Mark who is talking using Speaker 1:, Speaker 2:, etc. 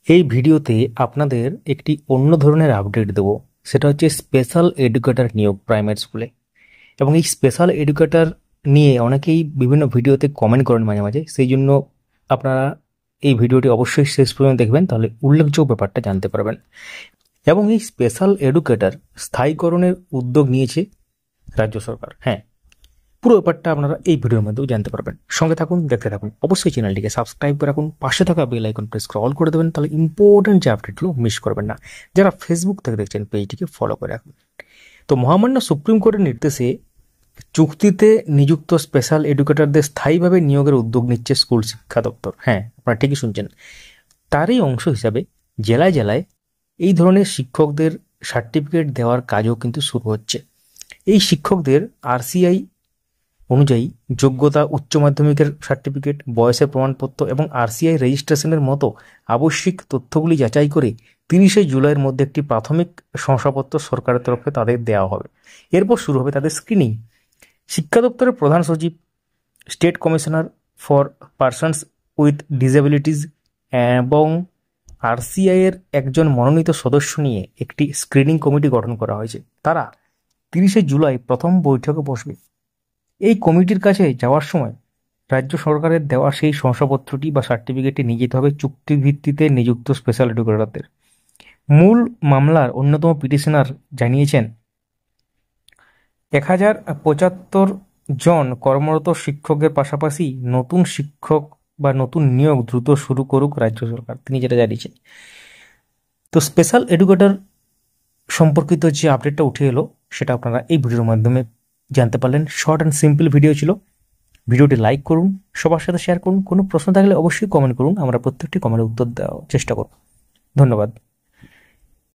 Speaker 1: এই ভিডিওতে আপনাদের একটি অন্য ধরনের আপডেট দেব। সেটা হচ্ছে স্পেশাল এডুকেটর নিয়োগ প্রাইমারি স্কুলে। এবং এই স্পেশাল এডুকেটর নিয়ে অনেকেই বিভিন্ন ভিডিওতে কমেন্ট করেন মাঝে মাঝে, সেই জন্য আপনারা এই ভিডিওটি অবশ্যই শেষ পর্যন্ত দেখবেন, তাহলে উল্লেখযোগ্য ব্যাপারটা জানতে পারবেন। এবং এই স্পেশাল এডুকেটর স্থায়ীকরণের উদ্যোগ নিয়েছে রাজ্য সরকার। হ্যাঁ, পুরো ব্যাপারটা আপনারা এই ভিডিওর মধ্যেও জানতে পারবেন। সঙ্গে থাকুন, দেখতে থাকুন। অবশ্যই চ্যানেলটিকে সাবস্ক্রাইব করে রাখুন, পাশে থাকা বেল আইকন প্রেস করে অল করে দেবেন, তাহলে ইম্পর্টেন্ট যে আপডেটগুলো মিস করবেন না। যারা ফেসবুক থেকে দেখছেন পেজটিকে ফলো করে রাখুন। তো মহামান্য সুপ্রিম কোর্টের নির্দেশে চুক্তিতে নিযুক্ত স্পেশাল এডুকেটরদের স্থায়ীভাবে নিয়োগের উদ্যোগ নিচ্ছে স্কুল শিক্ষা দপ্তর। হ্যাঁ, আপনারা ঠিকই শুনছেন। তারই অংশ হিসাবে জেলায় জেলায় এই ধরনের শিক্ষকদের সার্টিফিকেট দেওয়ার কাজও কিন্তু শুরু হচ্ছে। এই শিক্ষকদের আরসিআই অনুযায়ী যোগ্যতা, উচ্চ মাধ্যমিকের সার্টিফিকেট, বয়সের প্রমাণপত্র এবং আরসিআই রেজিস্ট্রেশনের মতো আবশ্যিক তথ্যগুলি যাচাই করে 30শে জুলাইয়ের মধ্যে একটি প্রাথমিক শংসাপত্র সরকারের তরফে তাদের দেওয়া হবে। এরপর শুরু হবে তাদের স্ক্রিনিং। শিক্ষা দপ্তরের প্রধান সচিব, state commissioner for persons with disabilities এবং আরসিআই এর একজন মনোনীত সদস্য নিয়ে একটি স্ক্রিনিং কমিটি গঠন করা হয়েছে। তারা 30শে জুলাই প্রথম বৈঠকে বসবে। এই কমিটির কাছে যাওয়ার সময় রাজ্য সরকারের দেওয়া সেই শংসাপত্রটি বা সার্টিফিকেটটি নিয়ে যেতে হবে চুক্তির ভিত্তিতে নিযুক্ত স্পেশাল এডুকেটরদের। মূল মামলার অন্যতম পিটিশনার জানিয়েছেন 1075 জন কর্মরত শিক্ষকের পাশাপাশি নতুন শিক্ষক বা নতুন নিয়োগ দ্রুত শুরু করুক রাজ্য সরকার, তিনি যেটা জানিয়েছেন। তো স্পেশাল এডুকেটর সম্পর্কিত যে আপডেটটা উঠে এলো সেটা আপনারা এই ভিডিওর মাধ্যমে জানতে পারলেন। শর্ট অ্যান্ড সিম্পল ভিডিও ছিল। ভিডিওটি লাইক করুন, সবার সাথে শেয়ার করুন। কোনো প্রশ্ন থাকলে অবশ্যই কমেন্ট করুন, আমরা প্রত্যেকটি কমেন্টের উত্তর দেওয়ার চেষ্টা করব। ধন্যবাদ।